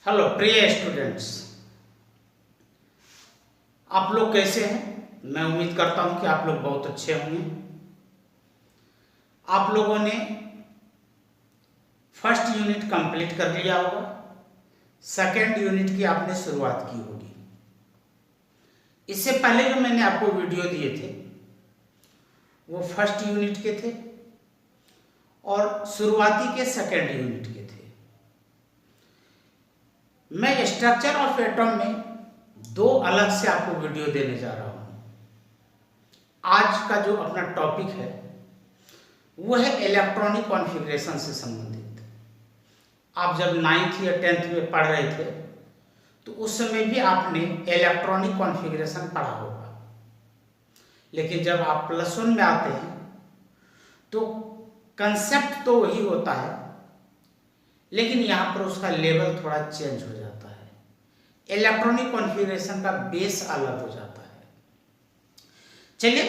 Hello प्रिय students, आप लोग कैसे हैं। मैं उम्मीद करता हूं कि आप लोग बहुत अच्छे होंगे। आप लोगों ने फर्स्ट यूनिट कंप्लीट कर लिया होगा, सेकेंड यूनिट की आपने शुरुआत की होगी। इससे पहले जो मैंने आपको वीडियो दिए थे वो फर्स्ट यूनिट के थे और शुरुआती के सेकेंड यूनिट के थे। मैं स्ट्रक्चर ऑफ एटम में दो अलग से आपको वीडियो देने जा रहा हूं। आज का जो अपना टॉपिक है वो है इलेक्ट्रॉनिक कॉन्फ़िगरेशन से संबंधित। आप जब 9th या 10th में पढ़ रहे थे तो उस समय भी आपने इलेक्ट्रॉनिक कॉन्फ़िगरेशन पढ़ा होगा, लेकिन जब आप +1 में आते हैं तो कंसेप्ट तो वही होता है, लेकिन यहाँ पर उसका लेवल थोड़ा चेंज हो जाता है। इलेक्ट्रॉनिक कॉन्फ़िगरेशन का बेस अलग हो जाता है। चलिए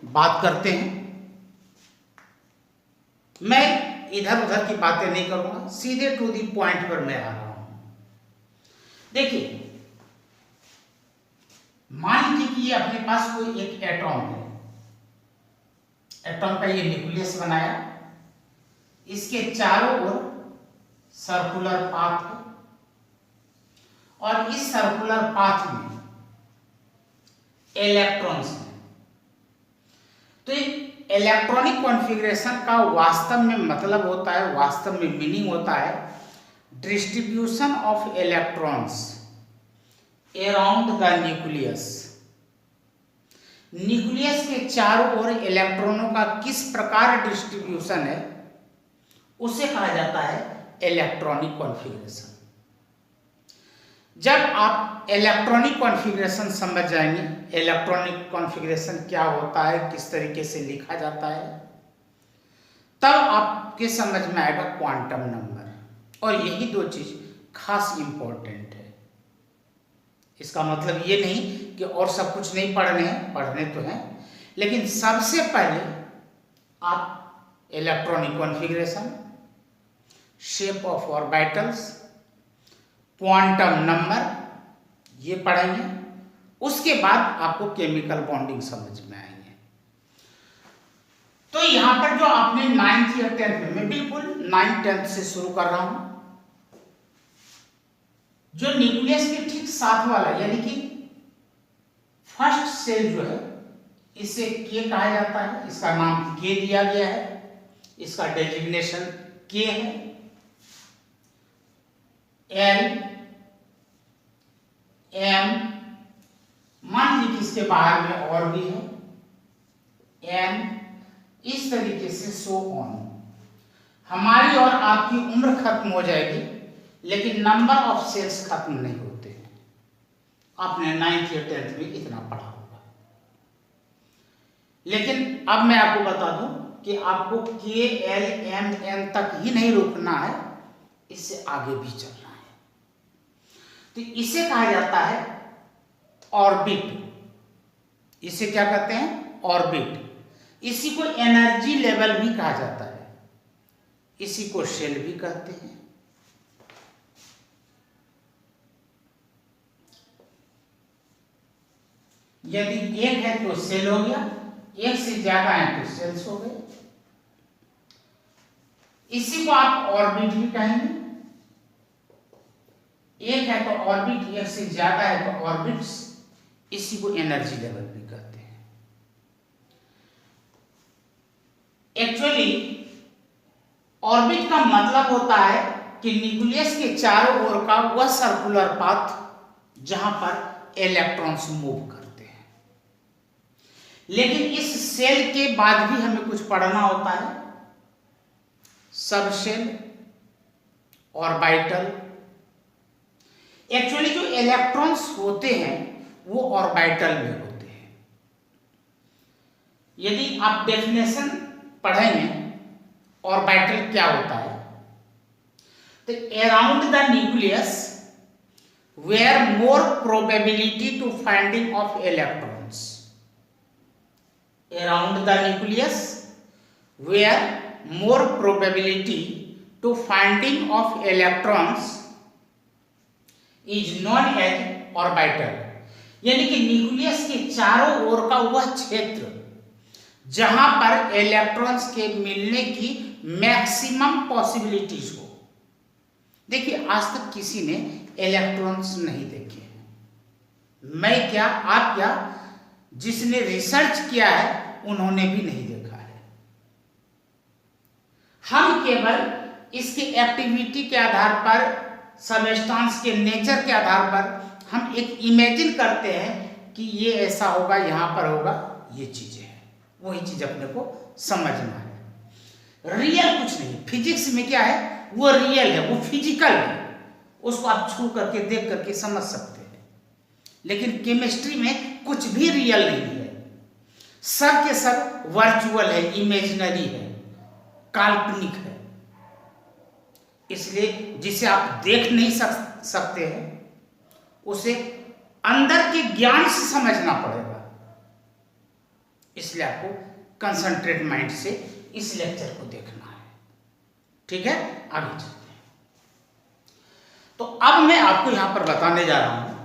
बात करते हैं। मैं इधर उधर की बातें नहीं करूंगा, सीधे टू दी पॉइंट पर मैं आ रहा हूं। देखिए, मान लीजिए कि ये अपने पास कोई एक एटॉम है। एटॉम का ये न्यूक्लियस बनाया, इसके चारों ओर सर्कुलर पाथ है और इस सर्कुलर पाथ में इलेक्ट्रॉन्स हैं। तो इलेक्ट्रॉनिक कॉन्फ़िगरेशन का वास्तव में मतलब होता है, वास्तव में मीनिंग होता है distribution of electrons around the nucleus. Nucleus के चारों ओर इलेक्ट्रॉनों का किस प्रकार डिस्ट्रीब्यूशन है उसे कहा जाता है इलेक्ट्रॉनिक कॉन्फ़िगरेशन। जब आप इलेक्ट्रॉनिक कॉन्फ़िगरेशन समझ जाएंगे, इलेक्ट्रॉनिक कॉन्फ़िगरेशन क्या होता है, किस तरीके से लिखा जाता है, तब आपके समझ में आएगा क्वांटम नंबर। और यही दो चीज खास इंपॉर्टेंट है। इसका मतलब ये नहीं कि और सब कुछ नहीं पढ़ने हैं, पढ़ने तो हैं, लेकिन सबसे पहले आप electronic configuration, shape of orbitals, quantum number ये पढ़ेंगे। उसके बाद आपको केमिकल बॉन्डिंग समझ में आएंगे। तो यहां पर जो आपने 9th या 10th में, मैं बिल्कुल 9th 10th से शुरू कर रहा हूं। जो न्यूक्लियस के ठीक साथ वाला यानी कि फर्स्ट सेल जो है, इसे के कहा जाता है। इसका नाम के दिया गया है, इसका डेजिग्नेशन के है। एल, एम, मान लीजिए कि इसके बाहर में और भी है, एन, इस तरीके से सो ऑन। हमारी और आपकी उम्र खत्म हो जाएगी, लेकिन नंबर ऑफ सेल्स खत्म नहीं होते। आपने 9th या 10th में इतना पढ़ा होगा। लेकिन अब मैं आपको बता दूं कि आपको के, एल, एम, एन तक ही नहीं रुकना है, इससे आगे भी चलना है। तो इसे कहा जाता है ऑर्बिट। इसे क्या कहते हैं? ऑर्बिट। इसी को एनर्जी लेवल भी कहा जाता है, इसी को शेल भी कहते हैं। यदि एक है तो सेल हो गया, एक से ज्यादा है तो सेल्स हो गए। इसी को आप ऑर्बिट भी कहेंगे। एक है तो ऑर्बिट, एक से ज्यादा है तो ऑर्बिट्स, इसी को एनर्जी लेवल भी कहते हैं। एक्चुअली ऑर्बिट का मतलब होता है कि न्यूक्लियस के चारों ओर का वह सर्कुलर पाथ जहां पर इलेक्ट्रॉन्स मूव करते हैं। लेकिन इस सेल के बाद भी हमें कुछ पढ़ना होता है। Subshell, orbital. एक्चुअली जो इलेक्ट्रॉन्स होते हैं वो ऑर्बिटल में होते हैं। यदि आप डेफिनेशन पढ़ेंगे ऑर्बिटल क्या होता है, तो around the nucleus where more probability to finding of electrons. Around the nucleus where more probability to finding of electrons is known as orbital, यानी कि न्यूक्लियस के चारों ओर का वह क्षेत्र जहां पर इलेक्ट्रॉन्स के मिलने की मैक्सिमम पॉसिबिलिटीज हो। देखिए आज तक किसी ने इलेक्ट्रॉन्स नहीं देखे हैं, मैं क्या आप क्या, जिसने रिसर्च किया है उन्होंने भी नहीं देखा है। हम केवल इसके एक्टिविटी के आधार पर, सबस्टेंस के नेचर के आधार पर हम एक इमेजिन करते हैं कि ये ऐसा होगा, यहां पर होगा, ये चीजें हैं, वही चीज अपने को समझना है। रियल कुछ नहीं, फिजिक्स में क्या है, वो रियल है, वो फिजिकल है, उसको आप छू करके देख करके समझ सकते हैं। लेकिन केमिस्ट्री में कुछ भी रियल नहीं है, सब के सब वर्चुअल है, इमेजिनरी है, काल्पनिक है। इसलिए जिसे आप देख नहीं सकते हैं उसे अंदर के ज्ञान से समझना पड़ेगा। इसलिए आपको कंसंट्रेट माइंड से इस लेक्चर को देखना है। ठीक है, आगे चलते हैं। तो अब मैं आपको यहां पर बताने जा रहा हूं,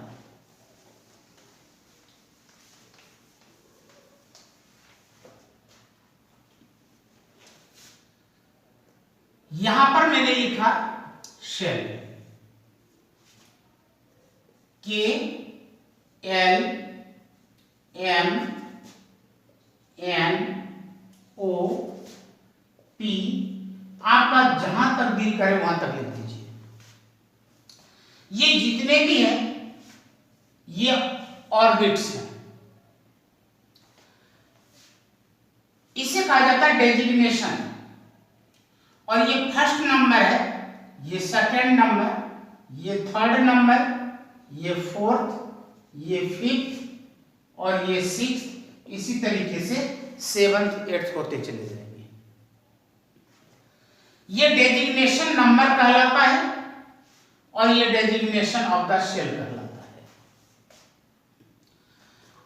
यहां पर मैंने लिखा shell, K L M N O P, आपका जहां तक दिल करे वहां तक लिख दीजिए। ये जितने भी हैं ये ऑर्बिट्स हैं। इसे कहा जाता है डेजिग्नेशन, और ये फर्स्ट नंबर है, ये सेकंड नंबर, ये थर्ड नंबर, ये फोर्थ, ये फिफ्थ और ये सिक्स, इसी तरीके से सेवंथ एट्थ होते चले जाएंगे। ये डेजिग्नेशन नंबर कहलाता है और ये डेजिग्नेशन ऑफ द शेल कहलाता है।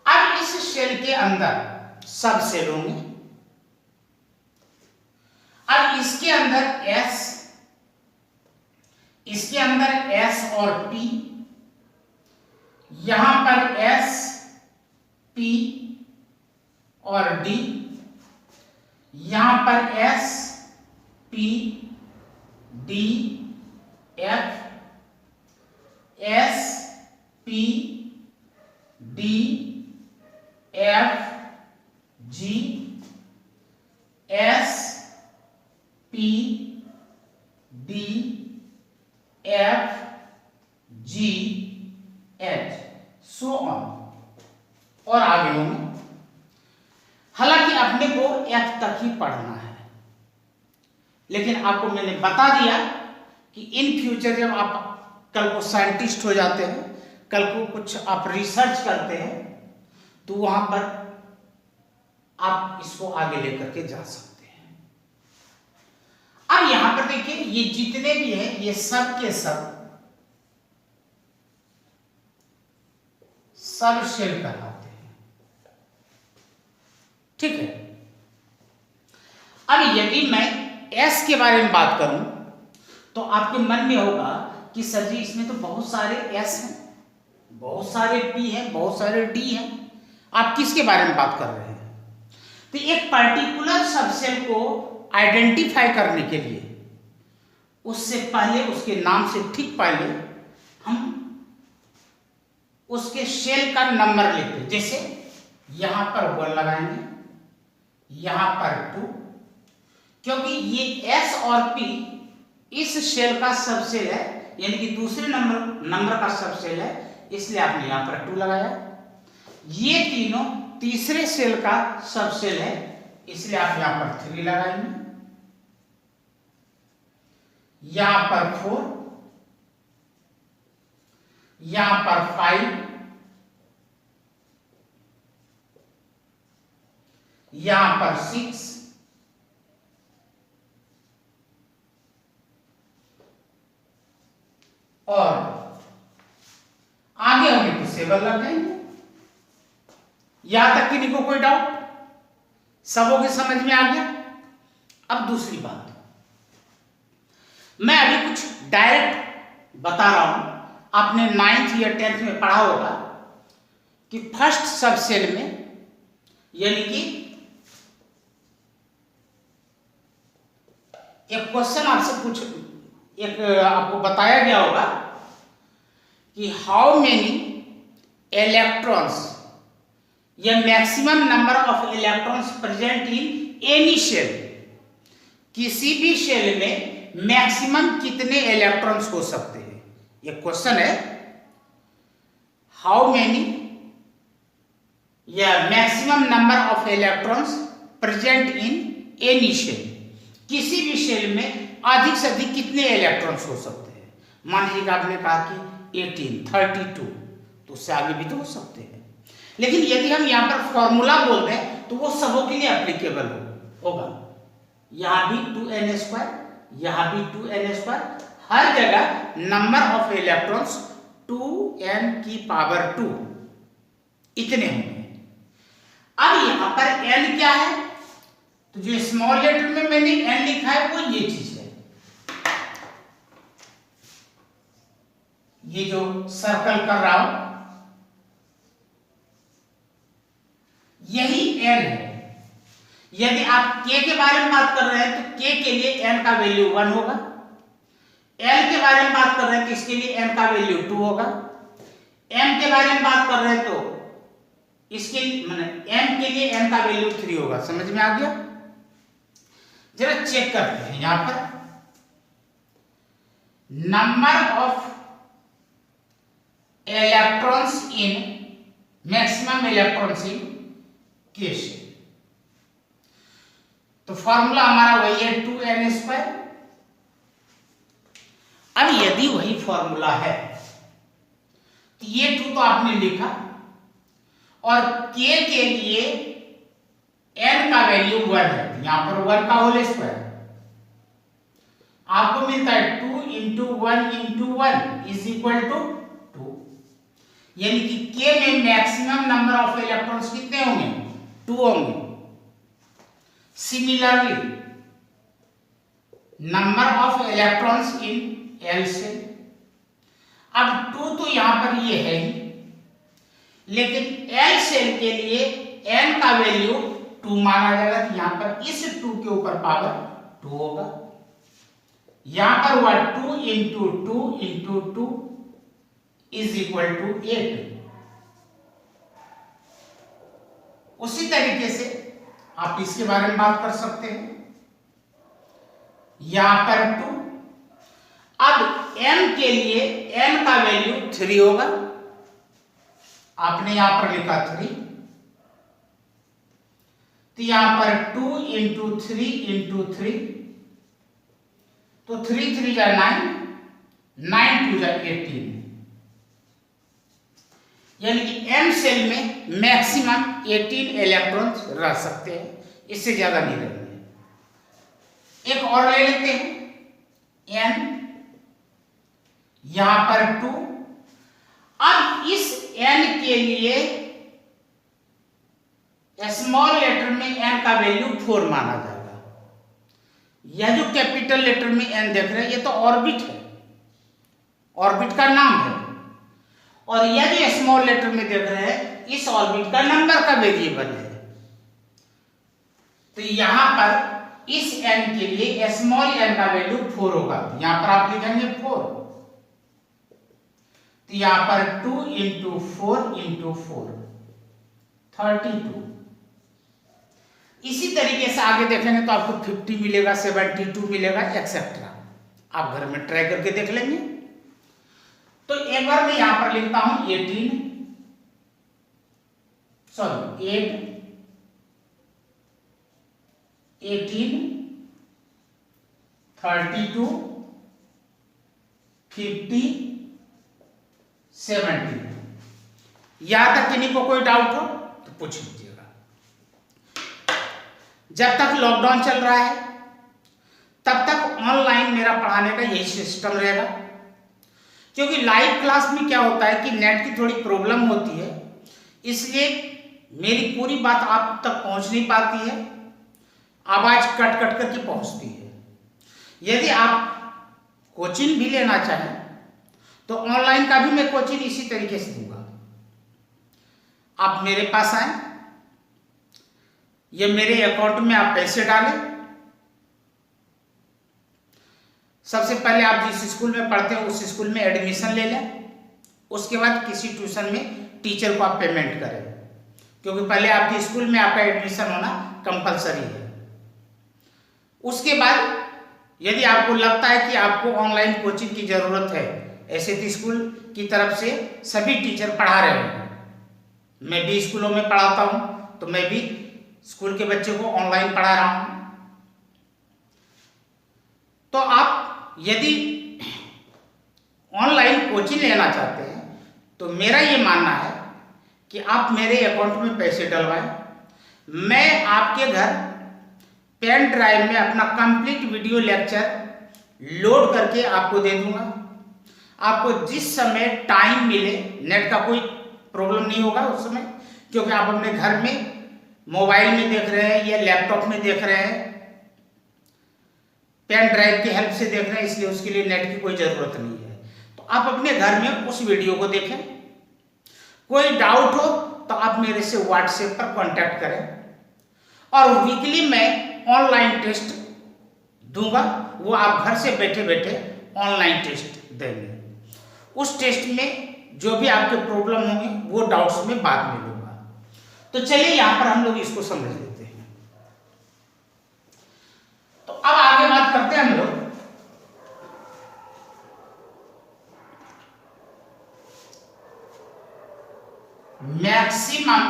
अब इस शेल के अंदर सब सेल होंगे। अब इसके अंदर S, इसके अंदर S और P, यहां पर S, P और D, यहां पर S, P, D, F, S, P, D, F, G, S, P, D, F, G, H, so on, और आगे होंगे। हालांकि अपने को F तक ही पढ़ना है, लेकिन आपको मैंने बता दिया कि इन फ्यूचर जब आप कल को साइंटिस्ट हो जाते हैं, कल को कुछ आप रिसर्च करते हैं, तो वहां पर आप इसको आगे लेकर के जा सकते हैं। अब यहां पर देखिए ये जितने भी हैं ये सब के सब शेल कहलाते हैं। ठीक है, अब यदि मैं S के बारे में बात करूं तो आपके मन में होगा कि सर जी इसमें तो बहुत सारे S हैं, बहुत सारे P हैं, बहुत सारे D हैं, आप किसके बारे में बात कर रहे हैं? तो एक पर्टिकुलर सबसेल को आइडेंटिफाई करने के लिए उससे पहले, उसके नाम से ठीक पहले हम उसके शेल का नंबर लेते हैं। जैसे यहां पर 1 लगाएंगे, यहां पर 2, क्योंकि ये S और P इस शेल का सबसेल है, यानी कि दूसरे नंबर का सबसेल है, इसलिए आपने यहां पर 2 लगाया। ये तीनों तीसरे सेल का सबसेल है, इसलिए आप यहां पर 3 लगाएंगे, यहां पर 4, यहां पर 5, यहां पर 6, और आगे होंगे तो 7 लग जाएंगे। यहां तक कि नहीं को कोई डाउट? सबों के समझ में आ गया? अब दूसरी बात, मैं अभी कुछ डायरेक्ट बता रहा हूं, आपने 9th या 10th में पढ़ा होगा कि फर्स्ट सब सेल में, यानी कि एक क्वेश्चन आपको बताया गया होगा कि हाउ मेनी इलेक्ट्रॉन्स या maximum number of electrons present in any shell, किसी भी सेल में मैक्सिमम कितने इलेक्ट्रॉन्स हो सकते हैं। ये क्वेश्चन है, हाउ मेनी या maximum number of electrons present in any shell, किसी भी सेल में अधिक से अधिक कितने इलेक्ट्रॉन्स हो सकते हैं। मान लीजिए आपने कहा कि 18, 32, तो उससे आगे भी तो हो सकते हैं, लेकिन यदि हम यहाँ पर फॉर्मूला बोल रहे हैं तो वो सबों के लिए एप्लीकेबल होगा। यहाँ भी 2n², यहाँ भी 2n², हर जगह नंबर ऑफ इलेक्ट्रॉन्स 2n⁻², इतने होंगे। अब यहाँ पर n क्या है, तो जो स्मॉल लेटर में मैंने n लिखा है वो ये चीज है, ये जो सर्कल कर रहा हूं यही n है। यदि आप k के बारे में बात कर रहे हैं तो k के लिए n का वैल्यू 1 होगा, l के बारे में बात कर रहे हैं तो इसके लिए n का वैल्यू 2 होगा, m के बारे में बात कर रहे हैं तो इसके m के लिए n का वैल्यू 3 होगा। समझ में आ गया? जरा चेक करते हैं यहां पर number of electrons in maximum electrons in के सेल, तो फॉर्मूला हमारा वही है 2n²। अब यदि वही फॉर्मूला है तो ये 2 तो आपने लिखा, और k के लिए n का वैल्यू 1 है, यहां पर 1 का होल स्क्वायर आपको मिलता है 2 × 1 × 1 इज इक्वल टू 2, यानी कि k में मैक्सिमम नंबर ऑफ इलेक्ट्रॉन्स कितने होंगे, 2 होंगे। Similarly number of electrons in L shell, अब 2 तो यहां पर ये है ही, लेकिन L सेल के लिए n का वैल्यू 2 माना जाएगा, तो यहां पर इस 2 के ऊपर पावर 2 होगा, यहां पर हुआ 2 × 2 × 2 इज इक्वल टू 8। उसी तरीके से आप इसके बारे में बात कर सकते हैं, यहां पर 2, अब m के लिए n का वैल्यू 3 होगा, आपने यहां पर लिखा 3, तो यहां पर 2 × 3 × 3, तो 3 3 जा 9, 9 2 जा 18, यानी कि m सेल में मैक्सिमम 18 इलेक्ट्रॉन्स रह सकते हैं, इससे ज्यादा नहीं रहेंगे। एक और ले लेते हैं n, यहां पर 2, अब इस n के लिए स्मॉल लेटर में n का वैल्यू 4 माना जाएगा। यह जो कैपिटल लेटर में n देख रहे हैं ये तो ऑर्बिट है, ऑर्बिट का नाम है, और यह जो स्मॉल लेटर में देख रहे हैं इस ऑर्बिट का नंबर का वेरिएबल है। तो यहां पर इस n के लिए स्मॉल n का वैल्यू 4 होगा, यहां पर आप लिखेंगे 4, तो यहां पर 2 × 4 × 4 32। इसी तरीके से आगे देखेंगे तो आपको 50 मिलेगा, 72 मिलेगा, एक्सेट्रा। आप घर में ट्राई करके देख लेंगे। तो एक बार मैं यहां पर लिखता हूं 8 18 32 50 70। यहां तक किन्हीं को कोई डाउट हो तो पूछ लीजिएगा। जब तक लॉकडाउन चल रहा है तब तक ऑनलाइन मेरा पढ़ाने का यही सिस्टम रहेगा, क्योंकि लाइव क्लास में क्या होता है कि नेट की थोड़ी प्रॉब्लम होती है, इसलिए मेरी पूरी बात आप तक पहुंच नहीं पाती है, आवाज कट कट करके पहुंचती है। यदि आप कोचिंग भी लेना चाहें तो ऑनलाइन का भी मैं कोचिंग इसी तरीके से दूंगा। आप मेरे पास आए, ये मेरे अकाउंट में आप पैसे डालें। सबसे पहले आप जिस स्कूल में पढ़ते हो उस स्कूल में एडमिशन ले लें, उसके बाद किसी ट्यूशन में टीचर को आप पेमेंट करें, क्योंकि पहले आपके स्कूल में आपका एडमिशन होना कंपलसरी है। उसके बाद यदि आपको लगता है कि आपको ऑनलाइन कोचिंग की जरूरत है, ऐसे तो स्कूल की तरफ से सभी टीचर पढ़ा रहे हैं, मैं भी स्कूलों में पढ़ाता हूं, तो मैं भी स्कूल के बच्चे को ऑनलाइन पढ़ा रहा हूं। तो आप यदि ऑनलाइन कोचिंग लेना चाहते हैं तो मेरा ये मानना है कि आप मेरे अकाउंट में पैसे डलवाएं, मैं आपके घर पेन ड्राइव में अपना कंप्लीट वीडियो लेक्चर लोड करके आपको दे दूंगा। आपको जिस समय टाइम मिले, नेट का कोई प्रॉब्लम नहीं होगा उस समय, क्योंकि आप अपने घर में मोबाइल में देख रहे हैं या लैपटॉप में देख रहे हैं, पेन ड्राइव की हेल्प से देख रहे हैं, इसलिए उसके लिए नेट की कोई जरूरत नहीं है। तो आप अपने घर में उस वीडियो को देखें। कोई डाउट हो तो आप मेरे से व्हाट्सएप पर कांटेक्ट करें, और वीकली मैं ऑनलाइन टेस्ट दूंगा, वो आप घर से बैठे बैठे ऑनलाइन टेस्ट देंगे। उस टेस्ट में जो भी आपके प्रॉब्लम होंगे वो डाउट्स में बाद में लूंगा। तो चलिए यहां पर हम लोग इसको समझ लेते हैं। तो अब आगे बात करते हैं हम लोग maximum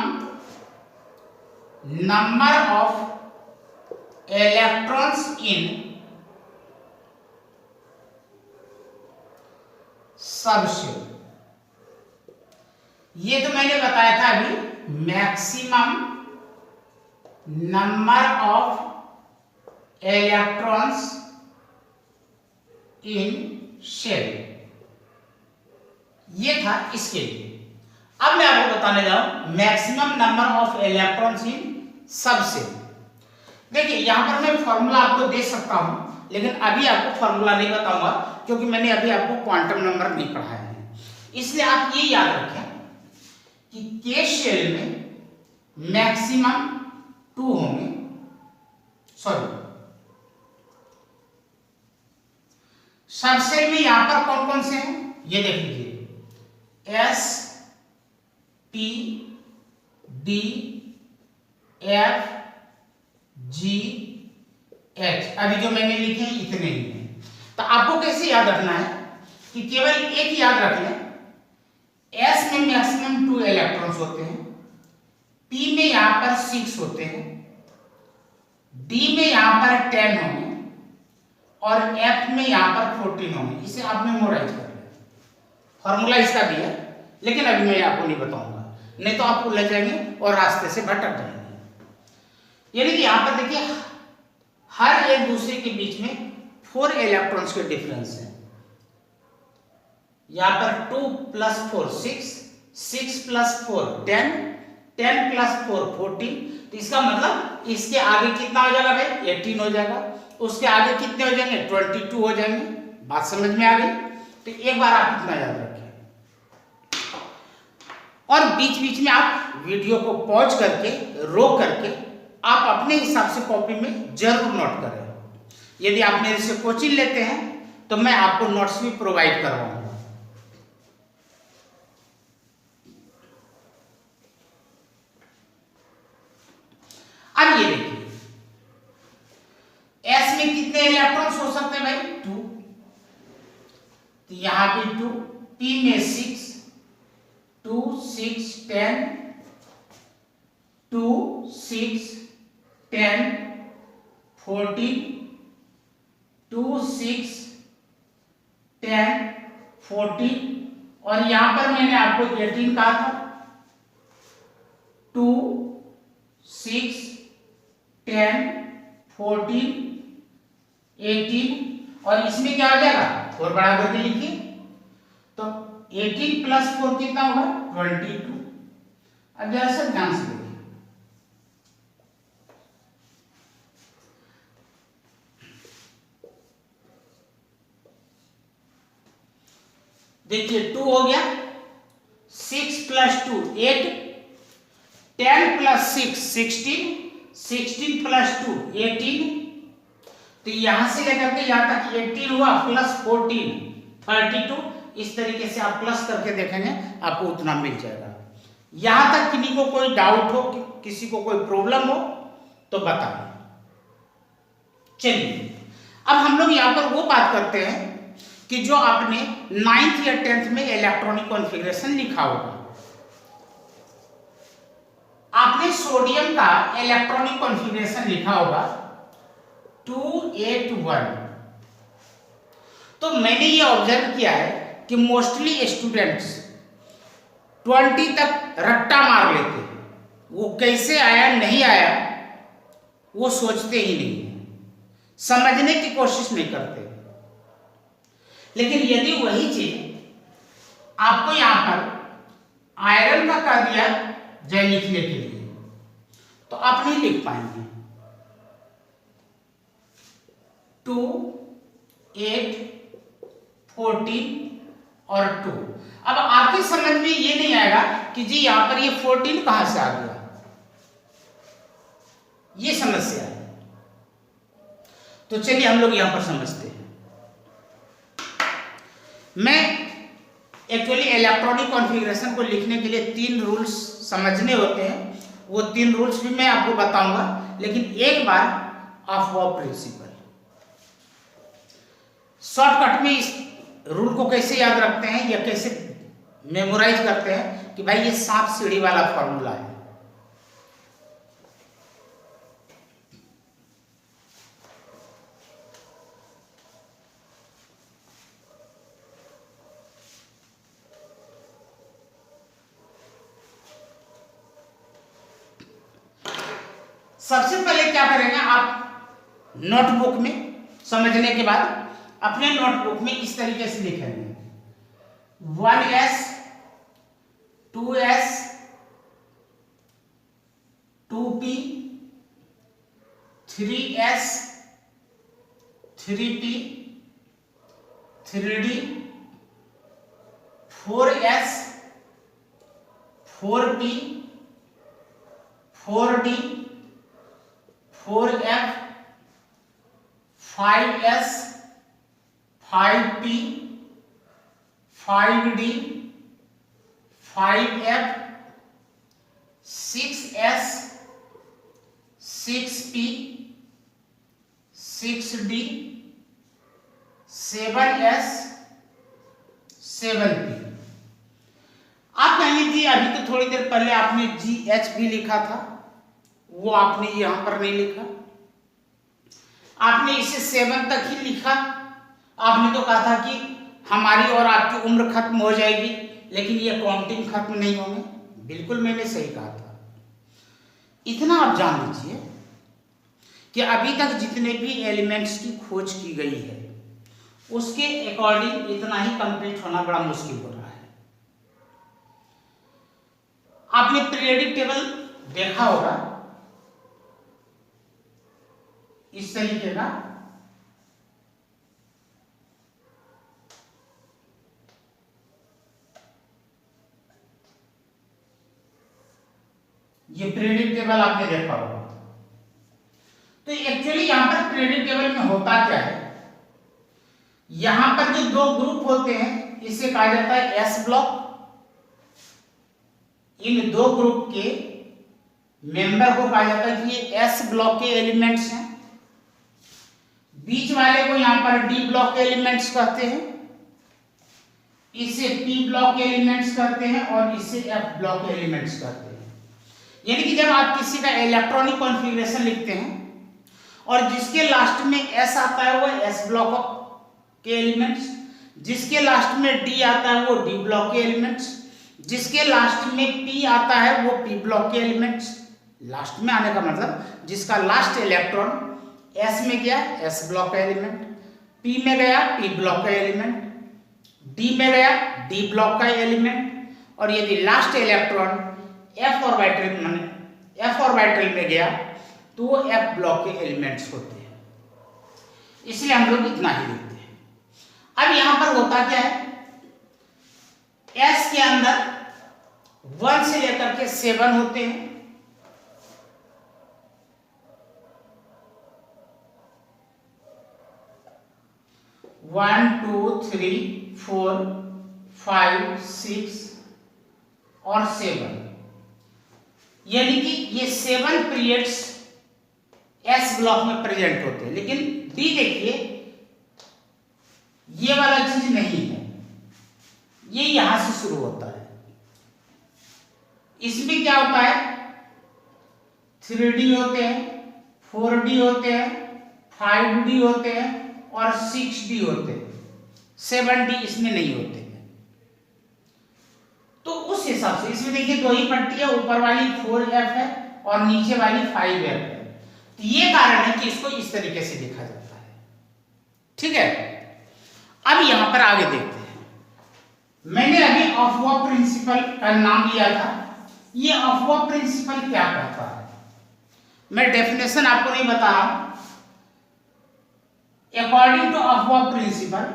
number of electrons in subshell. ये तो मैंने बताया था अभी, maximum number of electrons in shell, ये था इसके लिए। अब मैं आपको बताने जाऊं maximum number of electrons in subshell. देखिए यहां पर मैं फॉर्मूला आपको दे सकता हूं, लेकिन अभी आपको फॉर्मूला नहीं बताऊंगा, क्योंकि मैंने अभी आपको क्वांटम नंबर नहीं पढ़ाया है। इसलिए आप ये याद रखें कि के शेल में मैक्सिमम 2 होंगे, सॉरी सबशेल में यहां पर कौन कौन से हैं ये देख लीजिए, S P D F G H, अभी जो मैंने लिखे हैं इतने ही हैं। तो आपको कैसे याद रखना है कि केवल एक याद रख लें, एस में मैक्सिमम 2 इलेक्ट्रॉन्स होते हैं, पी में यहां पर 6 होते हैं, डी में यहां पर 10 होंगे, और एफ में यहां पर 14 होंगे। इसे आप मेमोराइज कर लें, फॉर्मूला इसका भी है, लेकिन अभी मैं आपको नहीं बताऊंगा, नहीं तो आप उलझ जाएंगे और रास्ते से भटक जाएंगे। यानी कि यहां पर देखिए हर एक दूसरे के बीच में 4 इलेक्ट्रॉन्स के डिफरेंस है। यहां पर 2 + 4 6, 6 + 4 10, 10 + 4 14। तो इसका मतलब इसके आगे कितना हो जाएगा भाई, 18 हो जाएगा, उसके आगे कितने हो जाएंगे, 22 हो जाएंगे। बात समझ में आ गई? तो एक बार आप इतना याद रखें, और बीच बीच में आप वीडियो को पॉज करके, रोक करके आप अपने हिसाब से कॉपी में जरूर नोट करें। यदि आप मेरे से कोचिंग लेते हैं तो मैं आपको नोट्स भी प्रोवाइड करवाऊंगा। अब ये देखिए एस में कितने इलेक्ट्रॉन्स हो सकते हैं भाई, 2, तो यहां पे 2, पी में 6, 2 6 10, 2 6 10 14, 2 6 10 14, और यहां पर मैंने आपको 18 कहा था, 2 6 10 14 18, और इसमें क्या हो जाएगा, 4 बड़ा करके लिखिए, तो 18 + 4 कितना होगा, 22। अब जरा सा ध्यान से देखिए, देखिए 2 हो गया, 6 प्लस 2 8, 10 प्लस 6 16, 16 प्लस 2 18, तो यहां से लेकर के यहां तक 18 हुआ प्लस 14 32। इस तरीके से आप प्लस करके देखेंगे आपको उतना मिल जाएगा। यहां तक किसी को कोई डाउट हो, किसी को कोई प्रॉब्लम हो तो बताएं। चलिए अब हम लोग यहां पर वो बात करते हैं कि जो आपने 9th या 10th में इलेक्ट्रॉनिक कॉन्फ़िगरेशन लिखा होगा, आपने सोडियम का इलेक्ट्रॉनिक कॉन्फ़िगरेशन लिखा होगा 281। तो मैंने ये ऑब्जर्व किया है कि मोस्टली स्टूडेंट्स 20 तक रट्टा मार लेते हैं, वो कैसे आया नहीं आया वो सोचते ही नहीं, समझने की कोशिश नहीं करते। लेकिन यदि वही चीज आपको यहां पर आयरन का कर दिया जाए लिखने के लिए, तो आप नहीं लिख पाएंगे। 2 8 14 और 2। अब आपकी समझ में ये नहीं आएगा कि जी यहां पर ये 14 कहां से आ गया, ये समस्या है। तो चलिए हम लोग यहां पर समझते हैं। मैं एक्चुअली इलेक्ट्रॉनिक कॉन्फ़िगरेशन को लिखने के लिए 3 रूल्स समझने होते हैं, वो 3 रूल्स भी मैं आपको बताऊंगा, लेकिन एक बार ऑफ वॉ प्रिंसिपल शॉर्टकट में इस रूल को कैसे याद रखते हैं या कैसे मेमोराइज करते हैं कि भाई ये सांप सीढ़ी वाला फॉर्मूला है। सबसे पहले क्या करेंगे, आप नोटबुक में समझने के बाद अपने नोटबुक में इस तरीके से लिखेंगे 1s 2s 2p 3s 3p 3d 4s 4p 4d 4f 5s 5p 5d 5f 6s 6p 6d 7s 7p। आप कह लीजिए अभी तो थोड़ी देर पहले आपने GH भी लिखा था, वो आपने यहां पर नहीं लिखा, आपने इसे 7 तक ही लिखा। आपने तो कहा था कि हमारी और आपकी उम्र खत्म हो जाएगी, लेकिन ये काउंटिंग खत्म नहीं होंगे। बिल्कुल मैंने सही कहा था। इतना आप जान लीजिए कि अभी तक जितने भी एलिमेंट्स की खोज की गई है उसके अकॉर्डिंग इतना ही कंप्लीट होना बड़ा मुश्किल हो रहा है। आपने पीरियोडिक टेबल देखा होगा इस तरीके का, ये पीरियोडिक टेबल आपने देखा होगा। तो एक्चुअली यहां पर पीरियोडिक टेबल में होता क्या है, यहां पर जो 2 ग्रुप होते हैं इसे कहा जाता है एस ब्लॉक। इन 2 ग्रुप के मेंबर को कहा जाता है कि ये एस ब्लॉक के एलिमेंट्स हैं। बीच वाले को यहां पर डी ब्लॉक के एलिमेंट्स कहते हैं, इसे पी ब्लॉक के एलिमेंट्स कहते हैं और इसे एफ ब्लॉक के एलिमेंट्स कहते हैं। यानी कि जब आप किसी का इलेक्ट्रॉनिक कॉन्फ़िगरेशन लिखते हैं और जिसके लास्ट में एस आता है वो एस ब्लॉक के एलिमेंट्स, जिसके लास्ट में डी आता है वो डी ब्लॉक के एलिमेंट्स, जिसके लास्ट में पी आता है वो पी ब्लॉक के एलिमेंट्स। लास्ट में आने का मतलब जिसका लास्ट इलेक्ट्रॉन एस में गया एस ब्लॉक का एलिमेंट, पी में गया पी ब्लॉक का एलिमेंट, डी में गया डी ब्लॉक का एलिमेंट, और यदि लास्ट इलेक्ट्रॉन एफ ऑर्बिटल में गया तो वो एफ ब्लॉक के एलिमेंट्स होते हैं। इसलिए हम लोग इतना ही लिखते हैं। अब यहां पर होता क्या है, s के अंदर 1 से लेकर के 7 होते हैं। वन, टू, 3, 4, 5, 6 और 7, यानी कि ये 7 पीरियड्स एस ब्लॉक में प्रेजेंट होते हैं। लेकिन डी देखिए, ये वाला चीज नहीं है, ये यहां से शुरू होता है। इसमें क्या होता है, 3D होते हैं, 4D होते हैं, 5D होते हैं और 6D होते हैं। 7D इसमें नहीं होते हैं। तो उस हिसाब से इसमें देखिए 2 ही पट्टी है, ऊपर वाली 4F है और नीचे वाली 5F है। तो ये कारण है कि इसको इस तरीके से लिखा जाता है। ठीक है, अब यहां पर आगे देखते हैं। मैंने अभी अफवा प्रिंसिपल का नाम लिया था। ये अफवा प्रिंसिपल क्या कहता है, मैं डेफिनेशन आपको नहीं बता रहा हूं। अकॉर्डिंग टू अफवा प्रिंसिपल,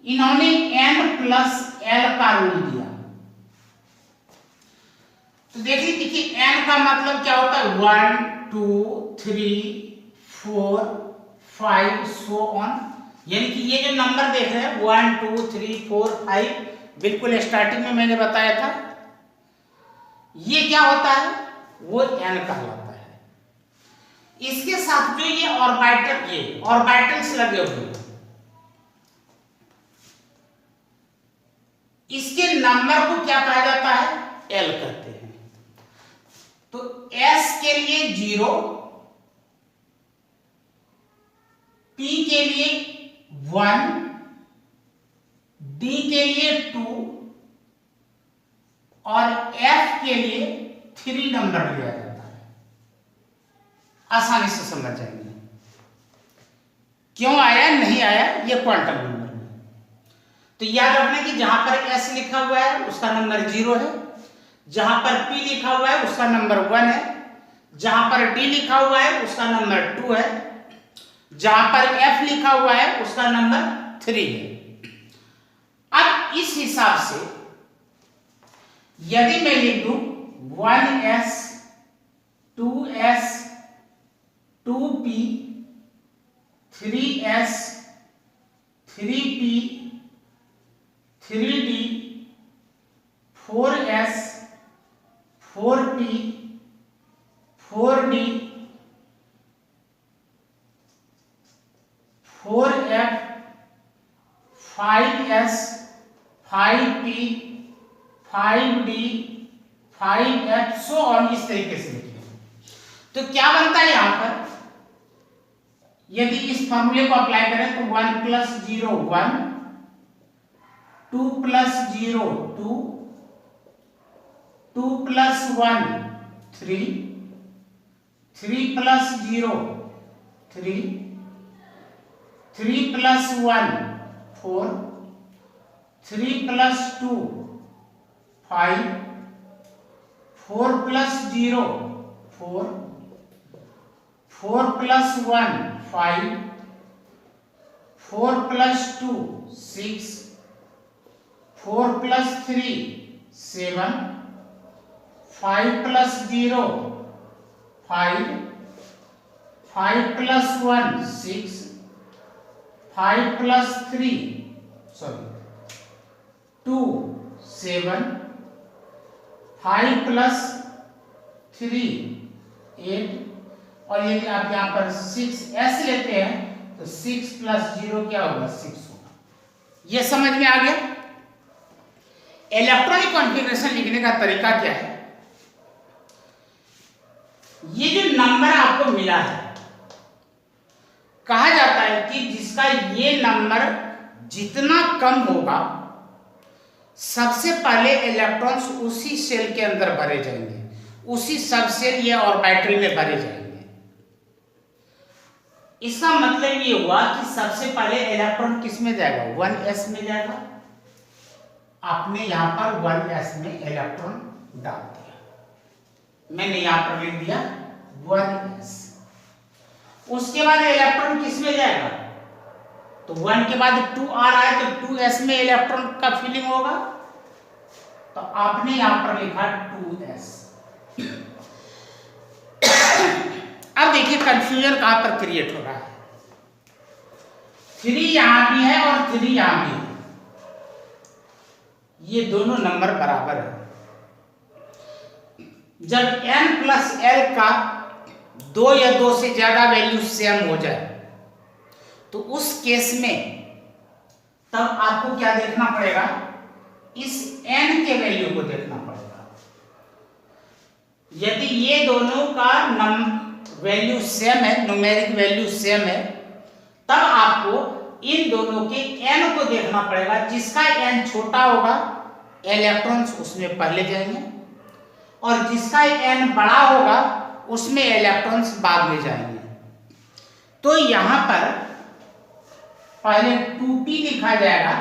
इन्होंने n+l का रूल दिया। तो देखिए n का मतलब क्या होता है, 1, 2, 3, 4, 5 सो ऑन। यानी कि ये जो नंबर देख रहे हैं 1, 2, 3, 4, 5, बिल्कुल स्टार्टिंग में मैंने बताया था, ये क्या होता है, वो n कहलाता है। इसके साथ जो ये ऑर्बिटल्स लगे हुए हैं, इसके नंबर को क्या कहा जाता है, l कहते हैं। तो s के लिए 0, p के लिए 1, d के लिए 2 और f के लिए 3 नंबर लिया जाता है। आसानी से समझ जाएंगे। क्यों आया नहीं आया, ये क्वांटम नंबर में। तो याद रखना कि जहां पर s लिखा हुआ है उसका नंबर 0 है, जहां पर p लिखा हुआ है उसका नंबर 1 है, जहां पर d लिखा हुआ है उसका नंबर 2 है, जहां पर f लिखा हुआ है उसका नंबर 3 है। अब इस हिसाब से यदि मैं लिख दूं 1s, 2s, 2p, 3s, 3p, 3d, 4s, 4p, 4d, 4f, 5s, 5p, 5d, 5f so on, इस तरीके से लिखिए। तो क्या बनता है यहां पर, यदि इस फॉर्मूले को अप्लाई करें तो 1 + 0 1, 2 + 0 2, 2 + 1 3, 3 + 0 3, 3 + 1 4, 3 + 2 5, 4 + 0 4, 4 + 1 5, 4 + 2 6, 4 + 3 7, 5 + 0 5, 5 + 1 6, 5 + 3 2 7, 5 + 3 8, और यदि आप यहां पर 6s लेते हैं तो 6 + 0 क्या होगा, 6 होगा। यह समझ में आ गया। इलेक्ट्रॉनिक कॉन्फ़िगरेशन लिखने का तरीका क्या है, ये जो नंबर आपको मिला है, कहा जाता है कि जिसका ये नंबर जितना कम होगा, सबसे पहले इलेक्ट्रॉन्स उसी सेल के अंदर भरे जाएंगे, उसी सब सेल या ऑर्बिटल में भरे जाएंगे। इसका मतलब ये हुआ कि सबसे पहले इलेक्ट्रॉन किस में जाएगा, 1s में जाएगा। आपने यहां पर 1s में इलेक्ट्रॉन डाल दिया, मैंने यहां पर लिख दिया 1s। उसके बाद इलेक्ट्रॉन किस में जाएगा, तो 1 के बाद 2 आ रहा है तो 2s में इलेक्ट्रॉन का फिलिंग होगा, तो आपने यहां पर लिखा 2s। अब देखिए कंफ्यूजन कहां पर क्रिएट हो रहा है। 3 यहां भी है और 3 यहां भी है, ये दोनों नंबर बराबर है। जब n प्लस l का 2 या 2 से ज्यादा वैल्यू सेम हो जाए तो उस केस में तब आपको क्या देखना पड़ेगा, इस n के वैल्यू को देखना पड़ेगा। यदि ये दोनों का वैल्यू सेम है, न्यूमेरिक वैल्यू सेम है, तब आपको इन दोनों के n को देखना पड़ेगा। जिसका n छोटा होगा इलेक्ट्रॉन्स उसमें पहले जाएंगे और जिसका n बड़ा होगा उसमें इलेक्ट्रॉन्स बाद में जाएंगे। तो यहां पर पहले 2p लिखा जाएगा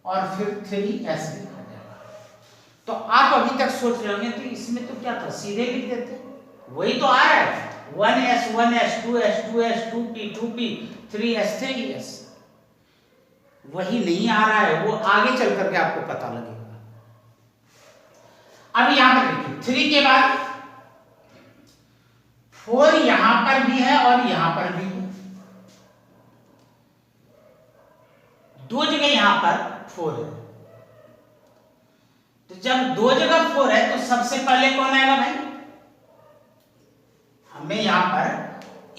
और फिर 3s लिखा जाएगा। तो आप अभी तक सोच रहे होंगे तो इसमें तो क्या था, सीधे लिख देते, वही तो आ रहा है 1s 1s 2s 2s 2p 2p 3s 3s। वही नहीं आ रहा है, वो आगे चल करके आपको पता लगेगा। अब यहां पर देखिए 3 के बाद 4 यहां पर भी है और यहां पर भी है, दो जगह यहां पर 4 है। तो जब दो जगह 4 है तो सबसे पहले कौन आएगा भाई, हमें यहां पर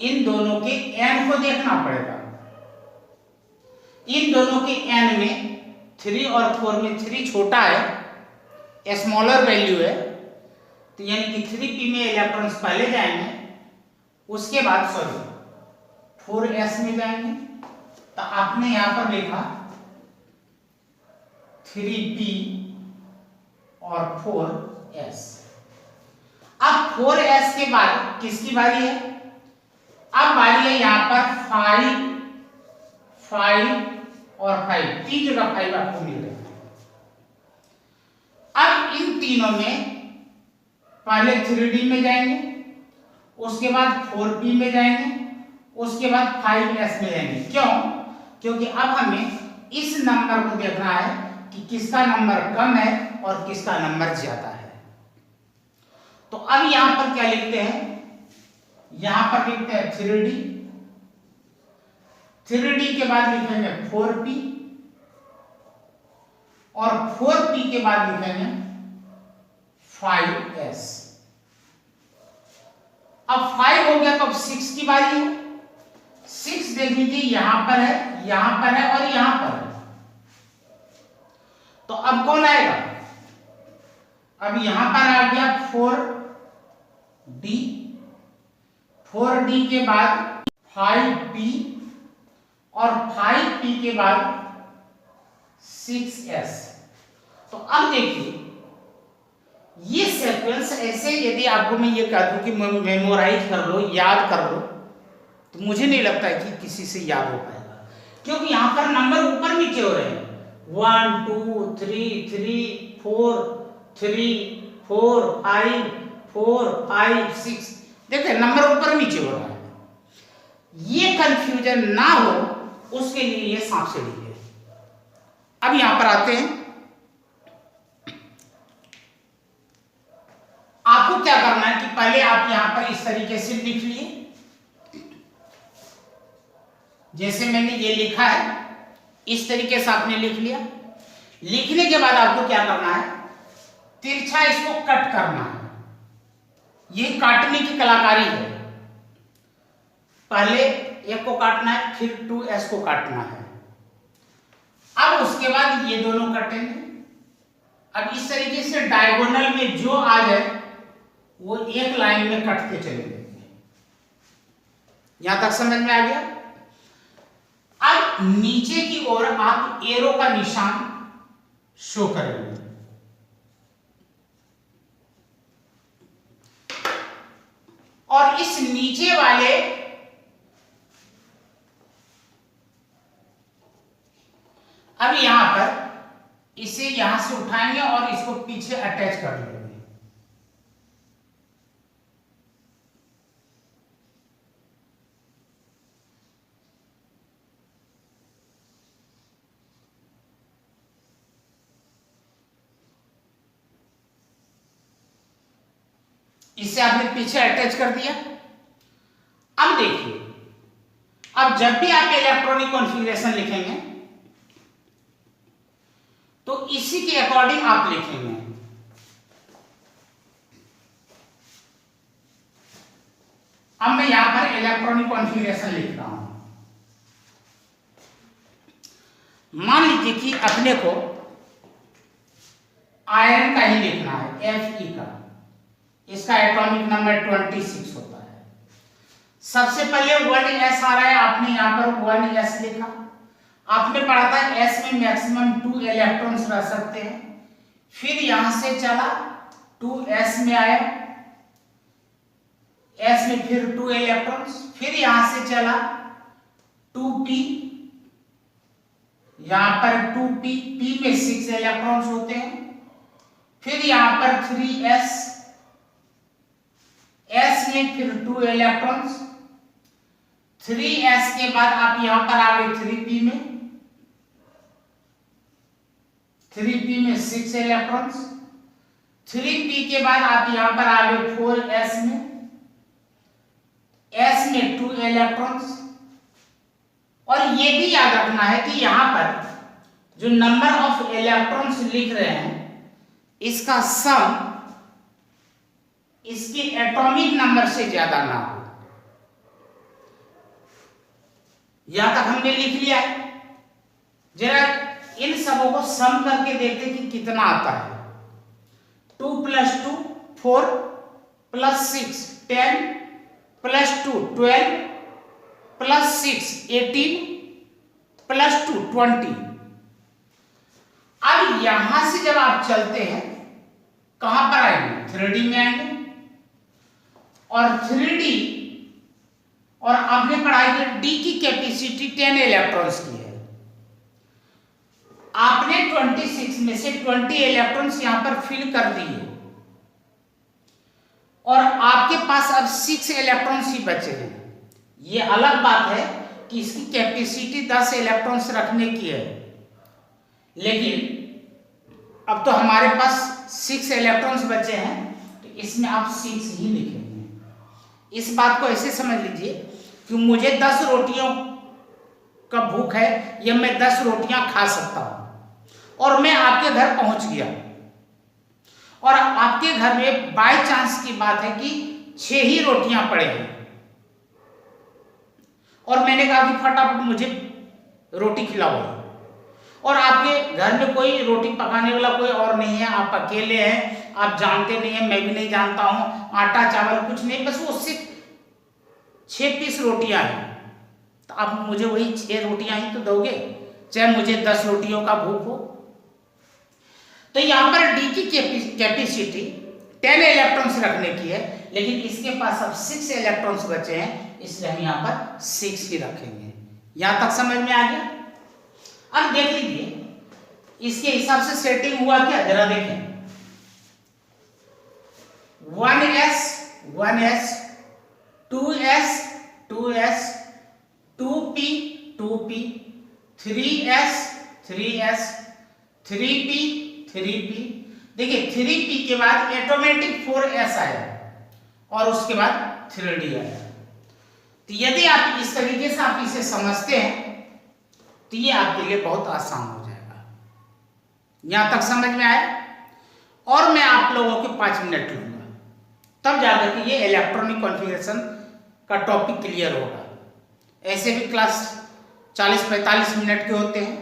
इन दोनों के n को देखना पड़ेगा। इन दोनों के n में 3 और 4 में 3 छोटा है, स्मॉलर वैल्यू है, तो यानी कि 3p में इलेक्ट्रॉन्स पहले जाएंगे, उसके बाद 4s में जाएंगे। तो आपने यहां पर लिखा 3p और 4s। अब 4s के बाद किसकी बारी है, अब बारी है यहां पर 5 और 5, 3 जगह 5 आपको मिल रहे हैं। अब इन तीनों में पहले 3d में जाएंगे, उसके बाद 4p में जाएंगे, उसके बाद 5s में जाएंगे। क्यों, क्योंकि अब हमें इस नंबर को देखना है कि किसका नंबर कम है और किसका नंबर ज्यादा है। तो अब यहां पर क्या लिखते हैं, यहां पर लिखते हैं 3d के बाद लिखेंगे 4p और 4p के बाद लिखेंगे 5s। अब 5 हो गया तो अब 6 की बारी है। 6 देख लीजिए यहां पर है, यहां पर है और यहां पर है। तो अब कौन आएगा, अब यहां पर आ गया 4d, 4d के बाद 5p और 5p के बाद 6s। तो अब देखिए ये सीक्वेंस ऐसे, यदि आपको मैं ये कह दूं कि मेमोराइज कर लो, याद कर लो, तो मुझे नहीं लगता है कि किसी से याद हो पाएगा, क्योंकि यहां पर नंबर ऊपर नीचे हो रहे हैं 1 2 3 3 4 3 4 5 4 5 6, देखते नंबर ऊपर नीचे हो रहा है। ये कंफ्यूजन ना हो उसके लिए ये सांप सीढ़ी है। अब यहां पर आते हैं, आपको क्या करना है कि पहले आप यहां पर इस तरीके से लिख लिए, जैसे मैंने ये लिखा है इस तरीके से आपने लिख लिया। लिखने के बाद आपको क्या करना है, तिरछा इसको कट करना है। ये काटने की कलाकारी है, पहले एक को काटना है फिर 2s को काटना है। अब उसके बाद ये दोनों कटेंगे। अब इस तरीके से डायगोनल में जो आ जाए वो एक लाइन में कटते चलेंगे। यहां तक समझ में आ गया। अब नीचे की ओर आप एरो का निशान शो करेंगे। और इस नीचे वाले अब यहां पर इसे यहां से उठाएंगे और इसको पीछे अटैच कर लेंगे। इसे आपने पीछे अटैच कर दिया। अब देखिए, अब जब भी आप इलेक्ट्रॉनिक कॉन्फ़िगरेशन लिखेंगे तो इसी के अकॉर्डिंग आप लिखेंगे। अब मैं यहां पर इलेक्ट्रॉनिक कॉन्फ़िगरेशन लिख रहा हूं। मान लीजिए कि अपने को आयरन का ही लिखना है, Fe का। इसका एटॉमिक नंबर 26 होता है। सबसे पहले 1s आ रहा है, आपने यहां पर 1s लिखा। आपने पढ़ा था s में मैक्सिमम 2 इलेक्ट्रॉन्स रह सकते हैं। फिर यहां से चला 2s में आया, s में फिर 2 इलेक्ट्रॉन्स। फिर यहां से चला 2p, यहां पर 2p, p में 6 इलेक्ट्रॉन्स होते हैं। फिर यहां पर 3s, s में फिर 2 इलेक्ट्रॉन्स। 3s के बाद आप यहां पर आ गए 3p में, 3p में 6 इलेक्ट्रॉन्स। 3p के बाद आप यहां पर आ गए 4s में, s में 2 इलेक्ट्रॉन्स। और ये भी याद रखना है कि यहां पर जो नंबर ऑफ इलेक्ट्रॉन्स लिख रहे हैं इसका सम इसके एटॉमिक नंबर से ज्यादा ना हो। यहां तक हमने लिख लिया है। जरा इन सबों को सम करके देखते कि कितना आता है। 2 + 2 4 + 6 10 + 2 12 + 6 18 + 2 20। अब यहां से जब आप चलते हैं कहां पर आएंगे? 3D में आएंगे। और 3D और आपने पढ़ाई कि D की कैपेसिटी 10 इलेक्ट्रॉन्स की है। आपने 26 में से 20 इलेक्ट्रॉन्स यहां पर फिल कर दिए और आपके पास अब 6 इलेक्ट्रॉन्स ही बचे हैं। यह अलग बात है कि इसकी कैपेसिटी 10 इलेक्ट्रॉन्स रखने की है, लेकिन अब तो हमारे पास 6 इलेक्ट्रॉन्स बचे हैं, तो इसमें आप 6 ही लिखेंगे। इस बात को ऐसे समझ लीजिए कि मुझे 10 रोटियों का भूख है, या मैं 10 रोटियां खा सकता हूं और मैं आपके घर पहुंच गया और आपके घर में बाय चांस की बात है कि 6 ही रोटियां पड़े हैं और मैंने कहा कि फटाफट मुझे रोटी खिलाओ, और आपके घर में कोई रोटी पकाने वाला कोई और नहीं है, आप अकेले हैं, आप जानते नहीं हैं, मैं भी नहीं जानता हूं, आटा चावल कुछ नहीं, बस वो सिर्फ 6 पीस रोटियां हैं। तो आप मुझे वही 6 रोटियां ही तो दोगे, चाहे मुझे 10 रोटियों का भूख हो। तो यहां पर D की कैपेसिटी 10 इलेक्ट्रॉन्स रखने की है, लेकिन इसके पास अब 6 इलेक्ट्रॉन्स बचे हैं, इसलिए हम यहां पर 6 ही रखेंगे। यहां तक समझ में आ गया? अब देख लीजिए इसके हिसाब से सेटिंग हुआ क्या, जरा देखें। 1s 1s 2s 2s 2p 2p 3s 3s 3p 3p। देखिए 3p के बाद ऑटोमेटिक 4s आया और उसके बाद 3d आया। तो यदि आप इस तरीके से आप इसे समझते हैं तो ये आपके लिए बहुत आसान हो जाएगा। यहां तक समझ में आया? और मैं आप लोगों के 5 मिनट लूंगा, तब जाकर के ये इलेक्ट्रॉनिक कॉन्फ़िगरेशन का टॉपिक क्लियर होगा। ऐसे भी क्लास 40-45 मिनट के होते हैं।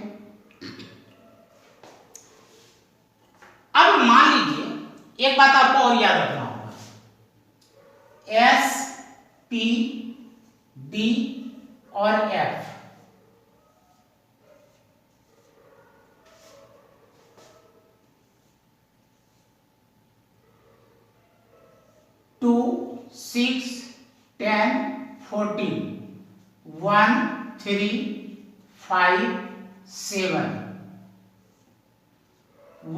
अब मान लीजिए एक बात आपको और याद रखना होगा, S, P, D और F टू 6 10 14 1 3 5 7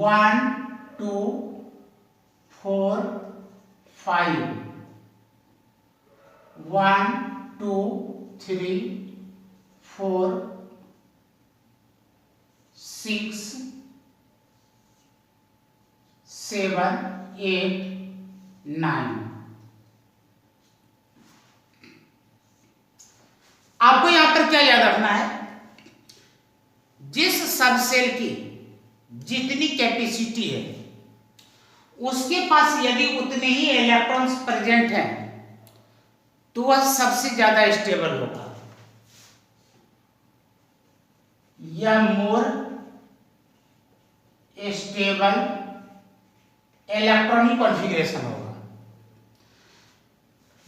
1 2 4 5 1 2 3 4 6 7 8 9 आपको यहां पर क्या याद रखना है, जिस सब सेल की जितनी कैपेसिटी है उसके पास यदि उतने ही इलेक्ट्रॉन्स प्रेजेंट हैं तो वह सबसे ज्यादा स्टेबल होगा या मोर स्टेबल इलेक्ट्रॉनिक कॉन्फ़िगरेशन होगा।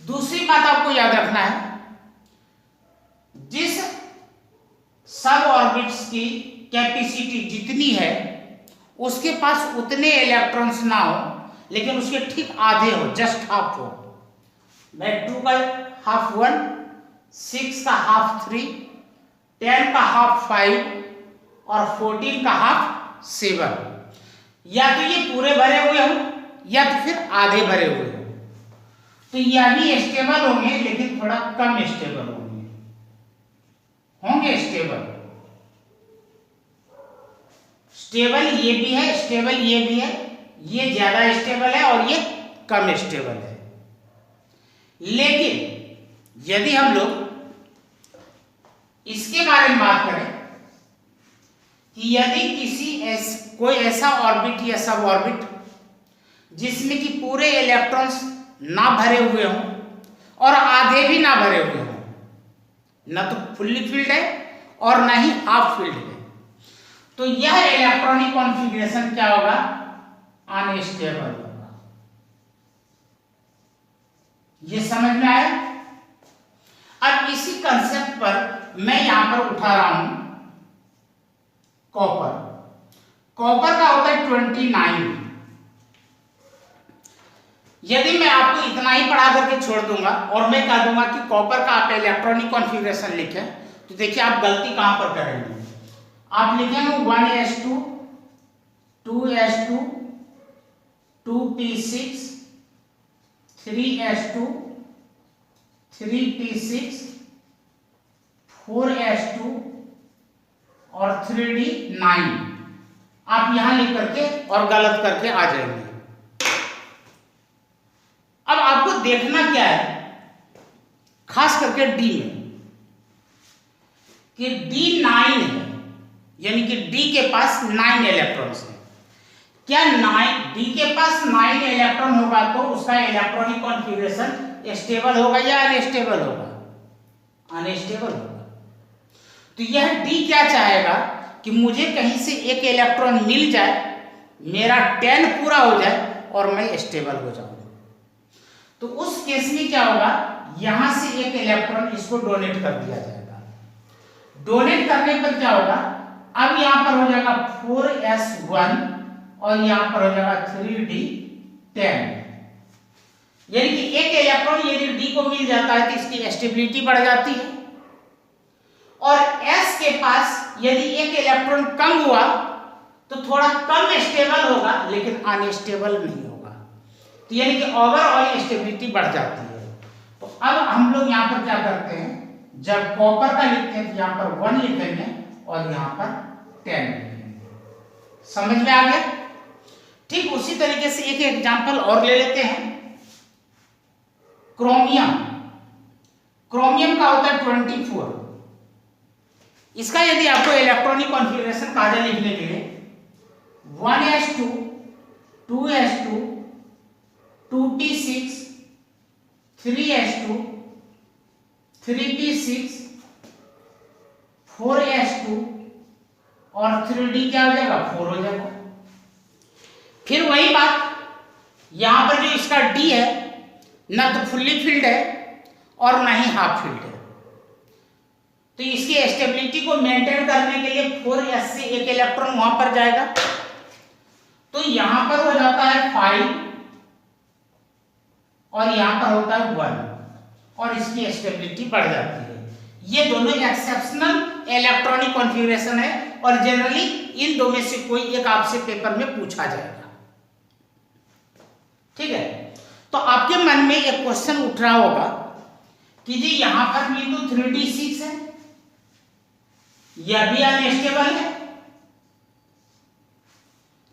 दूसरी बात आपको याद रखना है, जिस सब ऑर्बिट्स की कैपेसिटी जितनी है उसके पास उतने इलेक्ट्रॉन्स ना हो लेकिन उसके ठीक आधे हो, जस्ट हाफ हो। मैं 2 का हाफ 1, 6 का हाफ 3, 10 का हाफ 5 और 14 का हाफ 7, या तो ये पूरे भरे हुए हो या तो फिर आधे भरे हुए हो, तो यह भी स्टेबल होंगे लेकिन थोड़ा कम स्टेबल होंगे स्टेबल ये भी है, स्टेबल ये भी है, ये ज्यादा स्टेबल है और ये कम स्टेबल है। लेकिन यदि हम लोग इसके बारे में बात करें कि यदि कोई ऐसा ऑर्बिट या सब ऑर्बिट जिसमें कि पूरे इलेक्ट्रॉन्स ना भरे हुए हों और आधे भी ना भरे हुए हों, ना तो फुल्ली फील्ड है और ना ही हाफ फील्ड है, तो यह इलेक्ट्रॉनिक कॉन्फ़िगरेशन क्या होगा, अनस्टेबल होगा। ये समझ में आया। अब इसी कंसेप्ट पर मैं यहां पर उठा रहा हूं कॉपर का होता है 29। यदि मैं आपको इतना ही पढ़ा करके छोड़ दूंगा और मैं कह दूंगा कि कॉपर का आप इलेक्ट्रॉनिक कॉन्फ़िगरेशन लिखें, तो देखिए आप गलती कहां पर करेंगे। आप लिखेंगे 1s2 2s2 2p6 3s2 3p6 4s2 और 3d9। आप यहां लिख करके और गलत करके आ जाएंगे। अब आपको देखना क्या है, खास करके डी में, कि D9 है, यानी कि D के पास 9 इलेक्ट्रॉन्स हैं। क्या D के पास 9 इलेक्ट्रॉन होगा तो उसका इलेक्ट्रॉनिक कॉन्फ़िगरेशन स्टेबल होगा या अनस्टेबल होगा? अनस्टेबल होगा। तो यह D क्या चाहेगा कि मुझे कहीं से एक इलेक्ट्रॉन मिल जाए, मेरा 10 पूरा हो जाए और मैं स्टेबल हो जाऊं। तो उस केस में क्या होगा, यहां से एक इलेक्ट्रॉन इसको डोनेट कर दिया जाएगा। डोनेट करने पर क्या होगा, अब यहां पर हो जाएगा 4s1 और यहां पर हो जाएगा 3d10। यानी कि एक इलेक्ट्रॉन यदि D को मिल जाता है तो इसकी स्टेबिलिटी बढ़ जाती है, और S के पास यदि एक इलेक्ट्रॉन कम हुआ तो थोड़ा कम स्टेबल होगा लेकिन अनस्टेबल नहीं होगा। तो यानी कि ओवरऑल स्टेबिलिटी बढ़ जाती है। तो अब हम लोग यहां पर क्या करते हैं, जब कॉपर का लिखते हैं तो यहां पर 1 लिखेंगे और यहां पर 10 लिखेंगे। समझ में आ गया? ठीक उसी तरीके से एक एग्जांपल और ले लेते हैं। क्रोमियम का होता है 24। इसका यदि आपको इलेक्ट्रॉनिक कॉन्फ़िगरेशन कहा जाए लिखने के लिए, 1s2 2s2 2p6 3s2 3p6 4s2 और 3d क्या हो जाएगा, 4 हो जाएगा। फिर वही बात, यहां पर जो इसका D है ना तो फुल्ली फील्ड है और ना ही हाफ फील्ड है, तो इसकी स्टेबिलिटी को मेंटेन करने के लिए 4s से एक इलेक्ट्रॉन वहां पर जाएगा, तो यहां पर हो जाता है 5 और यहां पर होता है 1 और इसकी स्टेबिलिटी बढ़ जाती है। ये दोनों एक्सेप्शनल इलेक्ट्रॉनिक कॉन्फ़िगरेशन है और जनरली इन दो में से कोई एक आपसे पेपर में पूछा जाएगा। ठीक है, तो आपके मन में एक क्वेश्चन उठ रहा होगा कि जी यहां पर भी तो 3d6 है, यह भी अनस्टेबल है,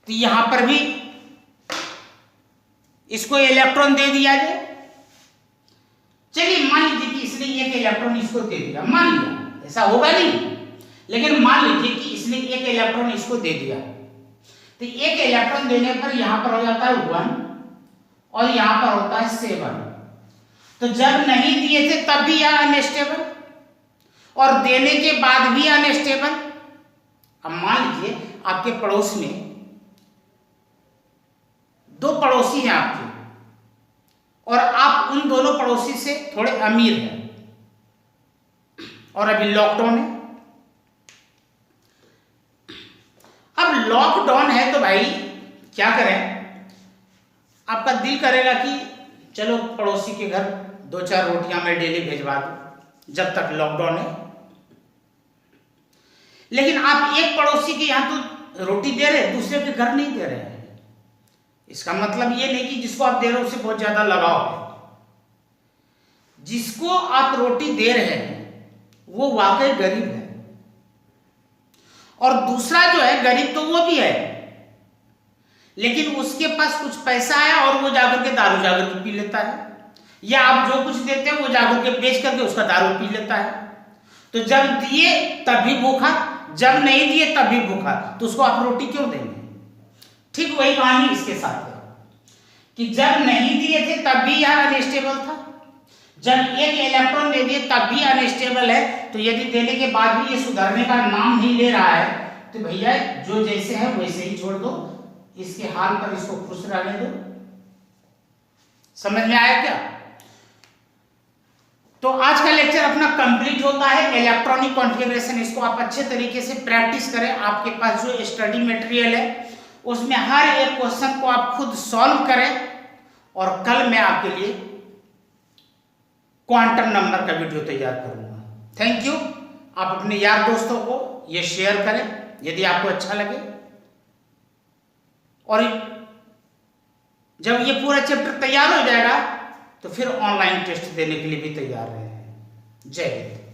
तो यहां पर भी इसको इलेक्ट्रॉन दे दिया जाए। चलिए मान लीजिए कि इसने एक इलेक्ट्रॉन इसको दे दिया, मान लिया, ऐसा होगा नहीं, लेकिन मान लीजिए कि इसने एक इलेक्ट्रॉन इसको दे दिया, तो एक इलेक्ट्रॉन देने पर यहां पर हो जाता है 1 और यहां पर होता है 7। तो जब नहीं दिए थे तब भी यह अनस्टेबल और देने के बाद भी अनस्टेबल। अब मान लीजिए आपके पड़ोस में 2 पड़ोसी हैं आपके, और आप उन दोनों पड़ोसी से थोड़े अमीर हैं और अभी लॉकडाउन है। अब लॉकडाउन है तो भाई क्या करें, आपका दिल करेगा कि चलो पड़ोसी के घर 2-4 रोटियां मैं डेली भिजवा दूं जब तक लॉकडाउन है। लेकिन आप एक पड़ोसी के यहां तो रोटी दे रहे, दूसरे के घर नहीं दे रहे हैं। इसका मतलब ये नहीं कि जिसको आप दे रहे हो उससे बहुत ज्यादा लगाव है। जिसको आप रोटी दे रहे हैं वो वाकई गरीब है, और दूसरा जो है गरीब तो वो भी है, लेकिन उसके पास कुछ पैसा है और वो जाकर के दारू जाकर के पी लेता है, या आप जो कुछ देते हैं वो जाकर के बेच करके उसका दारू पी लेता है। तो जब दिए तब भी भूखा, जब नहीं दिए तब भी भूखा, तो उसको आप रोटी क्यों देंगे? ठीक वही कहानी इसके साथ है कि जब नहीं दिए थे तब भी यह अनस्टेबल था, जब एक इलेक्ट्रॉन दे दिए तब भी अनस्टेबल है। तो यदि देने के बाद भी ये सुधरने का नाम नहीं ले रहा है तो भैया जो जैसे है वैसे ही छोड़ दो, इसके हाल पर इसको खुश रहने दो। समझ में आया क्या? तो आज का लेक्चर अपना कंप्लीट होता है। इलेक्ट्रॉनिक कॉन्फ़िगरेशन, इसको आप अच्छे तरीके से प्रैक्टिस करें। आपके पास जो स्टडी मटेरियल है उसमें हर एक क्वेश्चन को आप खुद सॉल्व करें, और कल मैं आपके लिए क्वांटम नंबर का वीडियो तैयार करूंगा। Thank you. आप अपने यार दोस्तों को ये शेयर करें यदि आपको अच्छा लगे, और जब ये पूरा चैप्टर तैयार हो जाएगा तो फिर ऑनलाइन टेस्ट देने के लिए भी तैयार रहें। जय हिंद।